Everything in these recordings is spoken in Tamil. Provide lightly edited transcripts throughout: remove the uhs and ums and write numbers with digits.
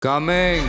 Coming.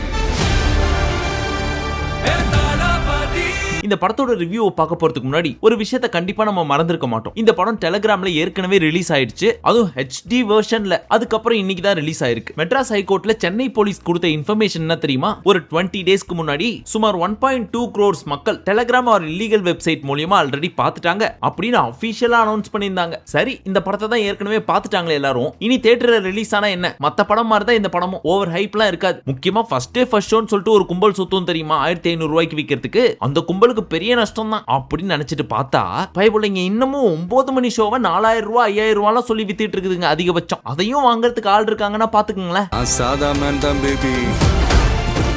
இந்த படத்தோட ரிவ்யூ பார்க்க போறதுக்கு முன்னாடி ஒரு விஷயத்தை கண்டிப்பா நம்ம மறந்துருக்க மாட்டோம். இந்த படம் டெலிகிராம்ல ஏற்கனவே ரிலீஸ் ஆயிடுச்சு, அதுவும் HD வெர்ஷன்ல. அதுக்கப்புறம் இன்னைக்கு தான் ரிலீஸ் ஆயிருக்கு. மெட்ராஸ் ஹைகோர்ட்ல சென்னை போலீஸ் கொடுத்த இன்ஃபர்மேஷன் என்ன தெரியுமா? ஒரு 20 டேஸ்க்கு முன்னாடி சுமார் 1.2 crores மக்கள் டெலிகிராம் ஒரு இல்லீகல் வெப்சைட் மூலமா ஆல்ரெடி பார்த்துட்டாங்க அப்படின்னு அபிஷியலா அனௌன்ஸ் பண்ணியிருந்தாங்க. சரி, இந்த படத்தை தான் ஏற்கனவே பார்த்துட்டாங்களே எல்லாரும், இனி தியேட்டர்ல ரிலீஸ் ஆனா என்ன, மத்த படம் மாதிரி தான் இந்த படமும் ஓவர் ஹைப்லாம் இருக்காது. முக்கியமா ஃபர்ஸ்ட் டே ஃபர்ஸ்ட் ஷோன்னு சொல்லிட்டு ஒரு கும்பல் சுத்தம் தெரியுமா, 1500 ரூபாய்க்கு விற்கிறதுக்கு. அந்த கும்பலுக்கு பெரிய நஷ்டம் தான் அப்படின்னு நினைச்சிட்டு பார்த்தா பைபிள்ங்க இன்னமும் 9 மணி ஷோவை 4000 ரூபாய் 5000 ரூபாய் சொல்லி வித்திட்டு இருக்குதுங்க அதிகபட்சம். அதையும் வாங்குறதுக்கு ஆள் இருக்காங்கன்னா பாத்துக்கங்களேன். சாதா மேன் தான் பேபி,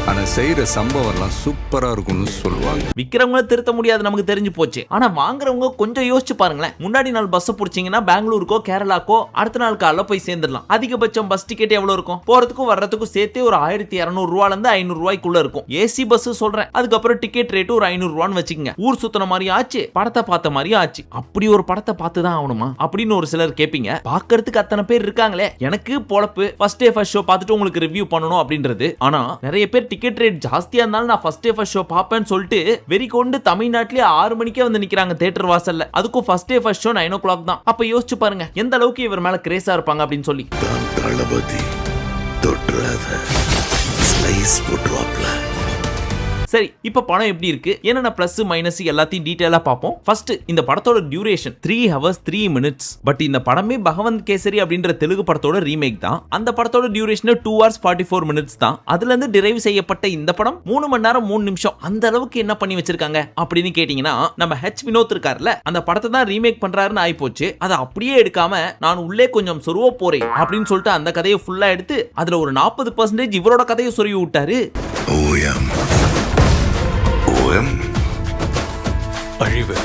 ஆனா செய்யற சம்பவம்லாம் சூப்பரா இருக்கும்னு சொல்லுவாங்க. விக்கிறவங்கள திருத்த முடியாது, நமக்கு தெரிஞ்சு போச்சு. ஆனா வாங்குறவங்க கொஞ்சம் யோசிச்சு பாருங்களேன். முன்னாடி நாள் பஸ் பிடிச்சீங்கன்னா பெங்களூருக்கோ கேரளாக்கோ அடுத்த நாள் காலைல போய் சேர்ந்துடலாம். அதிகபட்சம் பஸ் டிக்கெட் எவ்வளவு இருக்கும்? போறதுக்கும் வர்றதுக்கும் சேர்த்தே ஒரு 1200 ரூபாயில இருந்து 500 ரூபாய்க்குள்ள இருக்கும். ஏசி பஸ் சொல்றேன். அதுக்கப்புறம் டிக்கெட் ரேட்டு ஒரு 500 ரூபான்னு வச்சுக்கோங்க. ஊர் சுத்தின மாதிரி ஆச்சு, படத்தை பார்த்த மாதிரி ஆச்சு. அப்படி ஒரு படத்தை பார்த்து தான் ஆகணுமா அப்படின்னு ஒரு சிலர் கேட்பீங்க. பாக்குறதுக்கு அத்தனை பேர் இருக்காங்களே, எனக்கு பொழப்பு ஃபர்ஸ்ட் டே ஃபர்ஸ்ட் ஷோ பார்த்துட்டு உங்களுக்கு ரிவ்யூ பண்ணணும் அப்படின்றது. ஆனா நிறைய பேர் டிக்கெட் ரேட் ஜாஸ்தியா இருந்தாலும் நான் ஃபர்ஸ்ட் டே ஃபர்ஸ்ட் ஷோ பாப்பேன்னு சொல்லிட்டு வெறி கொண்டு தமிழ்நாட்டிலே 6 மணிக்கே வந்து நிக்கிறாங்க தியேட்டர் வாசல்ல. அதுக்கும் first day first show 9 o'clock தான். அப்ப யோசிச்சு பாருங்க எந்த அளவுக்கு இவர் மேல கிரேஸா இருப்பாங்க அப்படின்னு சொல்லி. தளபதி தொற்றாத ஸ்லைஸ் போட்டுவாப்ல. சரி, இப்ப படம் எப்படி இருக்கு, என்னென்ன பிளஸ் மைனஸ் எல்லாத்தையும் டீடைலா பார்ப்போம். ஃபர்ஸ்ட், இந்த படத்தோட டியூரேஷன் 3 hours 3 minutes. பட் இந்த படமே பகவந்த் கேசரி அப்படின்ற தெலுங்கு படத்தோட ரீமேக் தான். அந்த படத்தோட டியூரேஷன் 2 hours 44 minutes தான். அதுல இருந்து டிரைவ் செய்யப்பட்ட இந்த படம் 3 மணி நேரம் 3 நிமிஷம். அந்த அளவுக்கு என்ன பண்ணி வச்சிருக்காங்க அப்படின்னு கேட்டீங்கன்னா, நம்ம வினோத் இருக்காருல்ல, அந்த படத்தை தான் ரீமேக் பண்றாருன்னு ஆயிப்போச்சு. அதை அப்படியே எடுக்காம நான் உள்ளே கொஞ்சம் சொருவ போறேன் அப்படின்னு சொல்லிட்டு அந்த கதையை ஃபுல்லா எடுத்து அதுல ஒரு 40% இவரோட கதையை சொருவி விட்டாரு. அழிவு.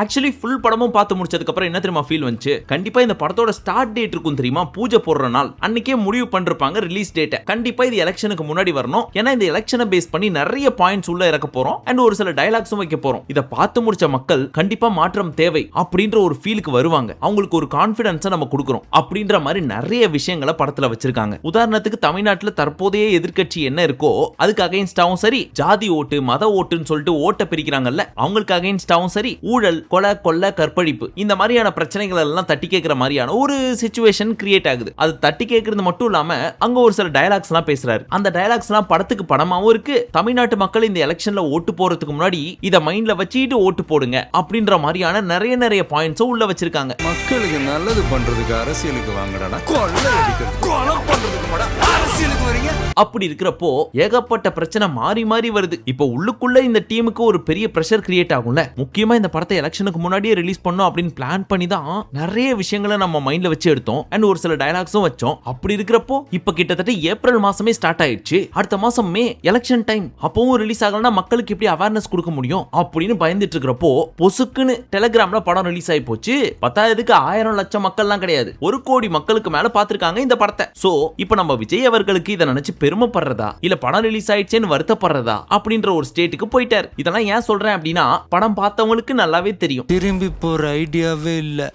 ஆக்சுவலி ஃபுல் படமும் பார்த்து முடிச்சதுக்கு அப்புறம் என்ன தெரியுமா ஃபீல் வந்துச்சு? கண்டிப்பா இந்த படத்தோட ஸ்டார்ட் டேட் இருக்கும் தெரியுமா, பூஜை போடுற நாள் அன்னைக்கே முடிவு பண்ணிருப்பாங்க ரிலீஸ் டேட்டை. கண்டிப்பா இது எலெக்ஷனுக்கு முன்னாடி வரணும், ஏன்னா இந்த எலெக்ஷனை பேஸ் பண்ணி நிறைய பாயிண்ட்ஸ் உள்ள இறக்க போறோம் அண்ட் ஒரு சில டயலாக்ஸும் வைக்க போறோம். இதை பார்த்து முடிச்ச மக்கள் கண்டிப்பா மாற்றம் தேவை அப்படின்ற ஒரு ஃபீலுக்கு வருவாங்க. அவங்களுக்கு ஒரு கான்ஃபிடன்ஸை நம்ம கொடுக்குறோம் அப்படின்ற மாதிரி நிறைய விஷயங்களை படத்துல வச்சிருக்காங்க. உதாரணத்துக்கு தமிழ்நாட்டில் தற்போதைய எதிர்க்கட்சி என்ன இருக்கோ அதுக்கு அகைன்ஸ்டாவும் சரி, ஜாதி ஓட்டு மத ஓட்டுன்னு சொல்லிட்டு ஓட்டை பிரிக்கிறாங்கல்ல, அவங்களுக்கு அகைன்ஸ்டாவும் சரி, ஊழல் கொலை கொள்ள கற்பழிப்பு இந்த மாதிரியான பிரச்சனைகள் எல்லாம் தட்டி கேட்கிற மாதிரியான ஒரு சிச்சுவேஷன் கிரியேட் ஆகுது. அது தட்டி கேட்கறது மட்டும் இல்லாம அங்க ஒரு சில டயலாக்ஸ் எல்லாம் பேசுறாரு. அந்த டயலாக்ஸ் எல்லாம் படத்துக்கு படமாவும் இருக்கு. தமிழ்நாட்டு மக்கள் இந்த எலெக்ஷன்ல ஓட்டு போறதுக்கு முன்னாடி இத மைண்ட்ல வச்சுட்டு ஓட்டு போடுங்க அப்படின்ற மாதிரியான நிறைய பாயிண்ட்ஸ் உள்ள வச்சிருக்காங்க. மக்களுக்கு நல்லது பண்றதுக்கு அரசியலுக்கு வாங்குறானா, கொலை பண்றதுக்கு அரசியலுக்கு வரீங்க. அப்படி இருக்கிறப்போ ஏகப்பட்ட பிரச்சனை மாறி மாறி வருது. இப்போ உள்ளுக்குள்ள இந்த டீமுக்கு ஒரு பெரிய பிரஷர் கிரியேட் ஆகும்ல. முக்கியமா இந்த படத்தை எலெக்ஷனுக்கு முன்னாடியே ரிலீஸ் பண்ணோம் அப்படின்னு பிளான் பண்ணி தான் நிறைய விஷயங்களை நம்ம மைண்ட்ல வச்சு எடுத்தோம் அண்ட் ஒரு சில டயலாக்ஸும் வச்சோம். அப்படி இருக்கிறப்போ இப்ப கிட்டத்தட்ட ஏப்ரல் மாசமே ஸ்டார்ட் ஆயிடுச்சு. அடுத்த மாசம் மே எலெக்ஷன் டைம். அப்பவும் ரிலீஸ் ஆகலன்னா மக்களுக்கு எப்படி அவேர்னஸ் கொடுக்க முடியும் அப்படின்னு பயந்துட்டு இருக்கிறப்போ பொசுக்குன்னு டெலிகிராம்ல படம் ரிலீஸ் ஆகி போச்சு. 10,000க்கு 1000 லட்சம் மக்கள்லாம் கிடையாது, 1 கோடி மக்களுக்கு மேல பாத்துருக்காங்க இந்த படத்தை. சோ இப்ப நம்ம விஜய் அவர்களுக்கு இதை நினைச்சு பெருமைப்படுறதா இல்ல படம் ரிலீஸ் ஆயிடுச்சேன்னு வருத்தப்படுறதா அப்படின்ற ஒரு ஸ்டேட்டுக்கு போயிட்டார். இதெல்லாம் ஏன் சொல்றேன் அப்படின்னா, படம் பார்த்தவங்களுக்கு நல்லாவே தெரியும். திரும்பி போற ஐடியாவே இல்ல.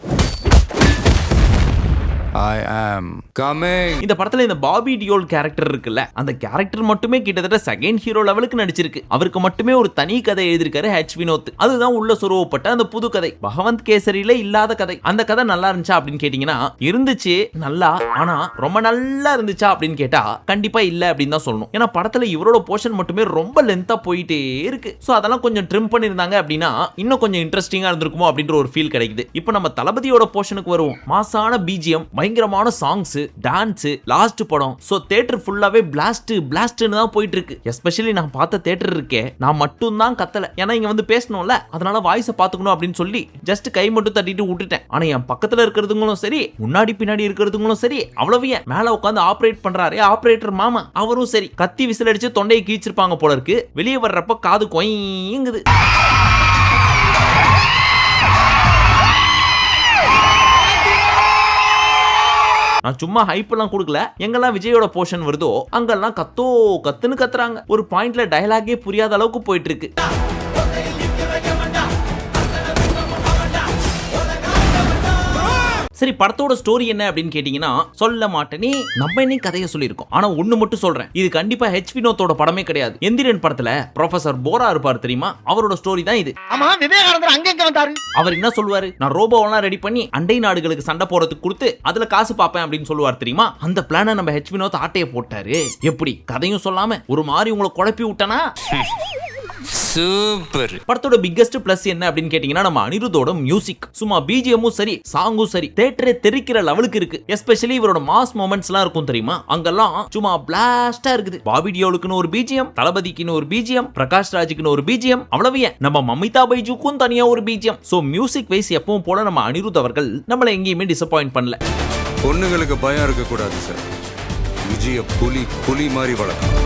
I am coming. இந்த படத்துல இந்த பாபி டியோல் கேரக்டர் இருக்குல்ல, அந்த கேரக்டர் மட்டுமே கிட்டத்தட்ட செகண்ட் ஹீரோ லெவலுக்கு நடிச்சிருக்கு. அவருக்கு மட்டுமே ஒரு தனி கதை எழுதிருக்காரு வினோத். அதுதான் உள்ள சொருவப்பட்ட அந்த புது கதை, பகவந்த் கேசரியில இல்லாத கதை. அந்த கதை நல்லா இருந்துச்சா அப்படின்னு கேட்டீங்கன்னா இருந்துச்சு நல்லா. ஆனா ரொம்ப நல்லா இருந்துச்சா அப்படின்னு கேட்டா கண்டிப்பா இல்ல அப்படின்னு தான் சொல்லணும். ஏன்னா படத்துல இவரோட போர்ஷன் மட்டுமே ரொம்ப லென்த்தா போயிட்டே இருக்கு. சோ அதெல்லாம் கொஞ்சம் ட்ரிம் பண்ணிருந்தாங்க அப்படின்னா இன்னும் கொஞ்சம் இன்ட்ரெஸ்டிங்கா இருந்திருக்குமோ அப்படின்ற ஒரு ஃபீல் கிடைக்குது. இப்போ நம்ம தளபதியோட போர்ஷனுக்கு வருவோம். மாசான பிஜிஎம், பயங்கரமான சாங்ஸ், டான்ஸ், லாஸ்ட் படம். சோ தியேட்டர் ஃபுல்லாவே பிளாஸ்ட்னு தான் போயிட்டு இருக்கு. எஸ்பெஷலி நான் பார்த்த தியேட்டர் இருக்கே, நான் மட்டும் தான் கத்தல. ஏன்னா இங்க வந்து பேசணும்ல, அதனால வாய்ஸை பாத்துக்கணும் அப்படின்னு சொல்லி ஜஸ்ட் கை மட்டும் தட்டிட்டு விட்டுட்டேன். ஆனா என் பக்கத்துல இருக்கிறதுங்களும் சரி, முன்னாடி பின்னாடி இருக்கிறதுங்களும் சரி, அவ்வளவு ஏன் மேல உட்காந்து ஆபரேட் பண்றாரு ஆபரேட்டர் மாமா, அவரும் சரி கத்தி விசில் அடிச்சு தொண்டையை கீச்சிருப்பாங்க போல இருக்கு. வெளியே வர்றப்ப காது கொய்ங்குது. நான் சும்மா ஹைப் எல்லாம் கொடுக்கல. எங்கெல்லாம் விஜயோட போர்ஷன் வருதோ அங்கெல்லாம் கத்துன்னு கத்துறாங்க. ஒரு பாயிண்ட்ல டயலாகே புரியாத அளவுக்கு போயிட்டு இருக்கு. சரி படத்தோட ஸ்டோரி என்ன அப்படின்னு கேட்டீங்கன்னா சொல்ல மாட்டேனே. நம்ம என்ன கதையை சொல்லியிருக்கோம், ஆனா ஒண்ணு மட்டும் சொல்றேன், இது கண்டிப்பா ஹெச் வினோத்தோட படமே கிடையாது. எந்திரன் படத்துல ப்ரொஃபசர் போரா இருப்பார் தெரியுமா, அவரோட ஸ்டோரி தான் இது. ஆமா, விவேகானந்தர் அங்க எங்க வந்தாரு? அவர் என்ன சொல்லுவாரு, நான் ரோபோவெல்லாம் ரெடி பண்ணி அண்டை நாடுகளுக்கு சண்டை போறதுக்கு கொடுத்து அதுல காசு பாப்பேன் அப்படின்னு சொல்லுவார் தெரியுமா. அந்த பிளானை நம்ம ஹெச் வினோத் ஆட்டைய போட்டாரு. எப்படி கதையும் சொல்லாம ஒரு மாதிரி உங்களை குழப்பி விட்டனா. சூப்பர். படத்தோட பிக்கெஸ்ட் பிளஸ் என்ன அப்படின்னு கேட்டீங்கன்னா நம்ம அனிருத்தோட மியூசிக். சும்மா பிஜிஎம்மும் சரி சாங்கும் சரி தியேட்டரே தெரிக்கிற லெவலுக்கு இருக்கு. எஸ்பெஷலி இவரோட மாஸ் மொமெண்ட்ஸ் எல்லாம் இருக்கும் தெரியுமா, அங்கெல்லாம் சும்மா பிளாஸ்டா இருக்குது. பாபி டியோலுக்குன்னு ஒரு பிஜிஎம், தளபதிக்குன்னு ஒரு பிஜிஎம், பிரகாஷ் ராஜுக்குன்னு ஒரு பிஜிஎம், அவ்வளவு நம்ம மமிதா பைஜுக்கும் தனியா ஒரு பிஜிஎம். சோ மியூசிக் வைஸ் எப்பவும் போல நம்ம அனிருத் அவர்கள் நம்மள எங்கேயுமே டிசப்பாயிண்ட் பண்ணல. பொண்ணுங்களுக்கு பயம் இருக்க கூடாது சார். விஜய புலி மாதிரி வளர்க்கணும்.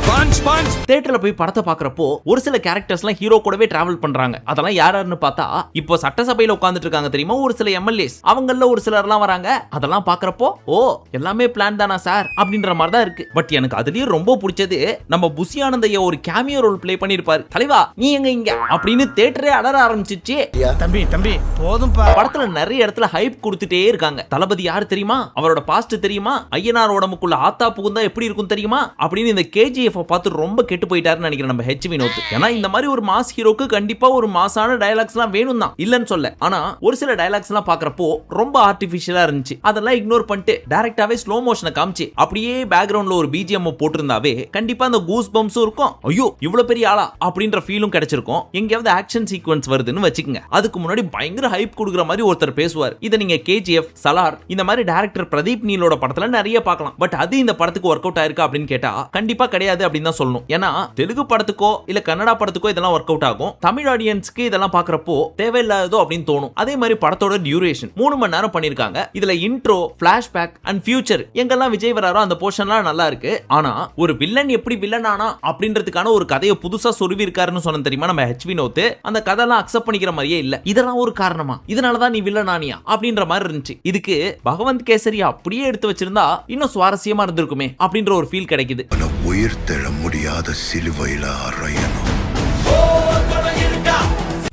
தியேட்டர்ல போய் படத்தை பாக்குறப்போ ஒரு சில கேரக்டர்ஸ்லாம் ஹீரோ கூடவே டிராவல் பண்றாங்க. அதெல்லாம் யாருன்னு பார்த்தா இப்போ சட்டசபையில உட்கார்ந்துட்டு இருக்காங்க தெரியுமா ஒரு சில எம்எல்ஏஸ், அவங்கள ஒரு சிலர்லாம் வராங்க. அதெல்லாம் பாக்குறப்போ ஓ எல்லாமே பிளான் தானா சார் அப்படின்ற மாதிரி தான் இருக்கு. பட் எனக்கு அதுலயும் ரொம்ப பிடிச்சது நம்ம புசி ஆனந்தைய ஒரு கேமியோ ரோல் ப்ளே பண்ணிருப்பாரு. தலைவா நீ எங்க இங்க அப்படின்னு தியேட்டரே அலற ஆரம்பிச்சிச்சு. தம்பி போதும்பா. படத்துல நிறைய இடத்துல ஹைப் கொடுத்துட்டே இருக்காங்க. தளபதி யாரு தெரியுமா, அவரோட பாஸ்ட் தெரியுமா, ஐயனார் உடம்புக்குள்ள ஆத்தா புகுந்தா எப்படி இருக்கும் தெரியுமா அப்படின்னு இந்த கேஜிஎஃப் பார்த்து ரொம்ப கெட்டு போயிட்டாருன்னு நினைக்கிறேன் நம்ம ஹெச் வினோத். ஏன்னா இந்த மாதிரி ஒரு மாஸ் ஹீரோக்கு கண்டிப்பா ஒரு மாசான டயலாக்ஸ் எல்லாம் வேணும் தான், இல்லன்னு சொல்ல. ஆனா ஒரு சில டயலாக்ஸ் எல்லாம் பாக்குறப்போ ரொம்ப ஆர்டிபிஷியலா இருந்துச்சு. அதெல்லாம் இக்னோர் பண்ணிட்டு டைரக்டாவே ஸ்லோ மோஷனை காமிச்சு அப்படியே பேக்ரவுண்ட்ல ஒரு பிஜிஎம் போட்டிருந்தாவே கண்டிப்பா அந்த கூஸ் பம்ப்ஸும் இருக்கும். ஐயோ இவ்வளவு பெரிய ஆளா அப்படின்ற ஃபீலும் கிடைச்சிருக்கும். எங்கேயாவது ஆக்ஷன் சீக்வன்ஸ் வருதுன்னு வச்சுக்கோங்க, அதுக்கு முன்னாடி பயங்கர ஹைப் கொடுக்குற மாதிரி ஒருத்தர் பேசுவார். இதை நீங்க கேஜிஎஃப், சலார் இந்த மாதிரி டைரக்டர் பிரதீப் நீலோட படத்துல நிறைய பார்க்கலாம். பட் அது இந்த படத்துக்கு ஒர்க் அவுட் ஆயிருக்கா அப்படின்னு கேட்டா கண்டிப்பா கிடையாது அப்படின்னு தான் சொல்லணும். ஏன்னா தெலுங்கு படத்துக்கோ இல்ல கன்னடா படத்துக்கோ இதெல்லாம் ஒர்க் அவுட் ஆகும். தமிழ் ஆடியன்ஸ்க்கு இதெல்லாம் பாக்குறப்போ தேவையில்லாததோ அப்படின்னு தோணும். அதே மாதிரி படத்தோட டியூரேஷன் 3 மணி நேரம் பண்ணிருக்காங்க. இதுல இன்ட்ரோ, பிளாஷ்பேக் அண்ட் ஃபியூச்சர் எங்கெல்லாம் விஜய் வராரோ அந்த போர்ஷன்லாம் நல்லா இருக்கு. ஆனா ஒரு வில்லன் எப்படி வில்லன் ஆனா அப்படின்றதுக்கான ஒரு கதையை புதுசா சொருவி இருக்காருன்னு சொன்ன தெரியுமா நம்ம ஹெச் வினோத். அந்த கதையெல்லாம் அக்செப்ட் பண்ணிக்கிற மாதிரியே இல்ல. இதெல்லாம் ஒரு காரணமா, இதனாலதான் நீ வில்லன் ஆனியா அப்படின்ற மாதிரி இருந்துச்சு. இதுக்கு பகவந்த் கேசரி அப்படியே எடுத்து வச்சிருந்தா இன்னும் சுவாரஸ்யமா இருந்திருக்குமே அப்படின்ற ஒரு ஃபீல் கிடைக்குது. உயிர் தெழ முடியாத சிலுவையில அறையணும்.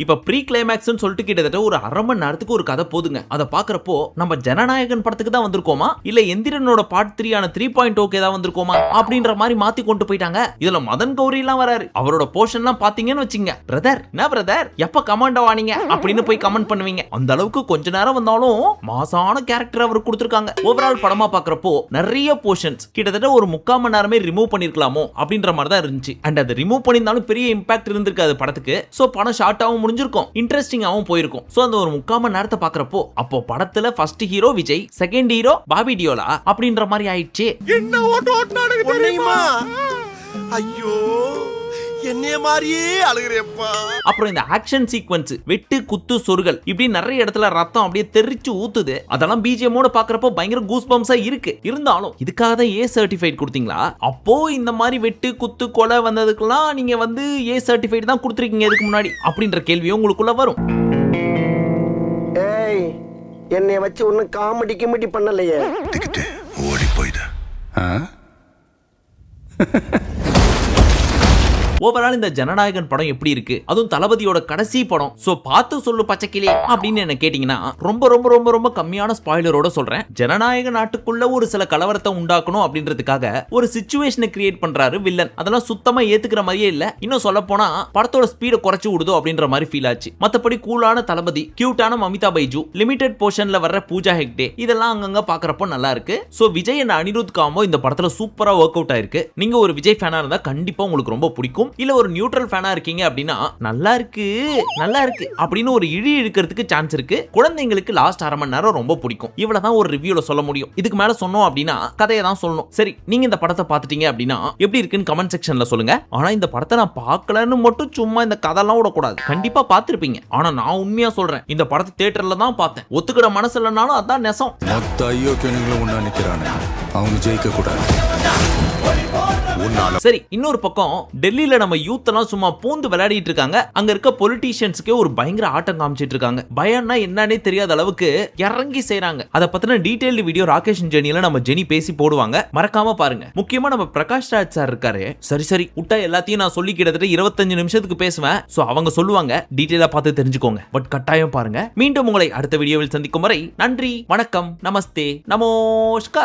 இப்ப ப்ரீ கிளைமேக்ஸ்னு சொல்லிட்டு கிட்டத்தட்ட ஒரு அரை மணி நேரத்துக்கு ஒரு கதை போதுங்க. அதை பாக்குறப்போ நம்ம ஜனநாயகன் படத்துக்கு தான் வந்திருக்கோமா இல்ல எந்திரனோட பார்ட் 3 ஆன 3.0 தான் வந்திருக்கோமா அப்படின்ற மாதிரி மாத்தி கொண்டு போயிட்டாங்க. இதுல மதன் கௌரி எல்லாம் வராரு. அவரோட போர்ஷன்லாம் பாத்தீங்கன்னு வச்சுங்க, பிரதர் என்ன பிரதர் எப்ப கமாண்டோ வானீங்க அப்படின்னு போய் கமெண்ட் பண்ணுவீங்க. அந்த அளவுக்கு கொஞ்ச நேரம் வந்தாலும் மாசான கேரக்டர் அவர் கொடுத்திருக்காங்க. ஓவரால் படமா பாக்குறப்போ நிறைய போர்ஷன்ஸ் கிட்டத்தட்ட ஒரு 3/4 மணி நேரமே ரிமூவ் பண்ணிருக்கலாமோ அப்படின்ற மாதிரி தான் இருந்துச்சு. அண்ட் அது ரிமூவ் பண்ணியிருந்தாலும் பெரிய இம்பாக்ட் இருந்திருக்காது படத்துக்கு. சோ படம் ஷார்ட்டாவும் முடிஞ்சிருக்கும், இன்ட்ரெஸ்டிங்காவும் போயிருக்கும். சோ அந்த ஒரு 3/4 மணி நேரத்தை பாக்குறப்போ அப்போ படத்துல first hero Vijay, second hero Bobby டியோலா அப்படின்ற மாதிரி ஆயிடுச்சு. என்ன ஓட்டானு தெரியுமா? ஐயோ என்னைய மாதிரியே அழுகிறேப்பா. அப்புறம் இந்த ஆக்ஷன் சீக்வென்ஸ், வெட்டு குத்து சொருகல் இப்படி நிறைய இடத்துல ரத்தம் அப்படியே தெரிச்சு ஊத்துது. அதெல்லாம் பிஜிஎம்மோட பாக்குறப்போ பயங்கர கூஸ் பம்ப்ஸா இருக்கு. இருந்தாலும் இதுக்காக தான் ஏ சர்டிஃபைட் கொடுத்தீங்களா? அப்போ இந்த மாதிரி வெட்டு குத்து கொலை வந்ததுக்கெல்லாம் நீங்க வந்து ஏ சர்டிஃபைட் தான் கொடுத்துருக்கீங்க இதுக்கு முன்னாடி அப்படின்ற கேள்வியும் உங்களுக்குள்ள வரும். ஏய் என்னைய வச்சு ஒன்னும் காமெடி கிமெடி பண்ணலையே. ஓடி போயிடு. ஓவரால் இந்த ஜனநாயகன் படம் எப்படி இருக்கு, அதுவும் தளபதியோட கடைசி படம். சோ பார்த்து சொல்லு பச்சைக்கிளே அப்படின்னு என்ன கேட்டீங்கன்னா ரொம்ப ரொம்ப ரொம்ப ரொம்ப கம்மியான ஸ்பாயிலரோட சொல்றேன். ஜனநாயக நாட்டுக்குள்ள ஒரு சில கலவரத்தை உண்டாக்கணும் அப்படின்றதுக்காக ஒரு சிச்சுவேஷனை கிரியேட் பண்றாரு வில்லன். அதெல்லாம் சுத்தமா ஏத்துக்கிற மாதிரியே இல்ல. இன்னும் சொல்ல போனா படத்தோட ஸ்பீட குறைச்சு விடுதோ அப்படின்ற மாதிரி ஃபீல் ஆச்சு. மத்தபடி கூலான தளபதி, கியூட்டான மமிதா பைஜு, லிமிடெட் போர்ஷன்ல வர்ற பூஜா ஹெக்டே இதெல்லாம் அங்கங்க பாக்குறப்போ நல்லா இருக்கு. So Vijay and Anirudh combo இந்த படத்துல சூப்பரா ஒர்க் அவுட் ஆயிருக்கு. நீங்க ஒரு விஜய் ஃபேனா இருந்தா கண்டிப்பா உங்களுக்கு ரொம்ப பிடிக்கும். இல்ல ஒரு நியூட்ரல் ஃபேனா இருக்கீங்க அப்படின்னா நல்லா இருக்கு அப்படின்னு ஒரு இழி இழுக்கிறதுக்கு சான்ஸ் இருக்கு. குழந்தைங்களுக்கு லாஸ்ட் அரை மணி நேரம் ரொம்ப பிடிக்கும். இவ்வளவுதான் ஒரு ரிவ்யூல சொல்ல முடியும். இதுக்கு மேல சொன்னோம் அப்படின்னா கதையை தான் சொல்லணும். சரி நீங்க இந்த படத்தை பார்த்துட்டீங்க அப்படின்னா எப்படி இருக்குன்னு கமெண்ட் செக்ஷன்ல சொல்லுங்க. ஆனா இந்த படத்தை நான் பார்க்கலன்னு மட்டும் சும்மா இந்த கதையெல்லாம் விடக்கூடாது. கண்டிப்பா பார்த்திருப்பீங்க. ஆனா நான் உண்மையா சொல்றேன், இந்த படத்தை தியேட்டர்ல தான் பார்த்தேன். ஒத்துக்கிற மனசு இல்லைனாலும் அதான் நெசம். மொத்த ஐயோக்கியனுங்களும் ஒண்ணா நிக்கிறானே, அவங்க ஜெயிக்க கூடாது. சரி, இன்னொரு பக்கம் டெல்லியில நம்ம யூத் எல்லாம் சும்மா பூந்து விளையாடிட்டு இருக்காங்க. அங்க இருக்க பொலிட்டீஷியன்ஸ்க்கே ஒரு பயங்கர ஆட்டம் காமிச்சிட்டு இருக்காங்க. பயம்னா என்னன்னே தெரியாத அளவுக்கு இறங்கி செய்றாங்க. அத பத்தின டீடைல்டு வீடியோ ராகேஷ் ஜெனியில நம்ம ஜெனி பேசி போடுவாங்க, மறக்காம பாருங்க. முக்கியமா நம்ம பிரகாஷ் ராஜ் சார் இருக்காரு. சரி விட்டா எல்லாத்தையும் நான் சொல்லி கிட்டத்தட்ட 25 நிமிஷத்துக்கு பேசுவேன். சோ அவங்க சொல்லுவாங்க, டீடைலா பார்த்து தெரிஞ்சுக்கோங்க. பட் கட்டாயம் பாருங்க. மீண்டும் உங்களை அடுத்த வீடியோவில் சந்திக்கும் வரை நன்றி, வணக்கம், நமஸ்தே, நமஸ்கார்.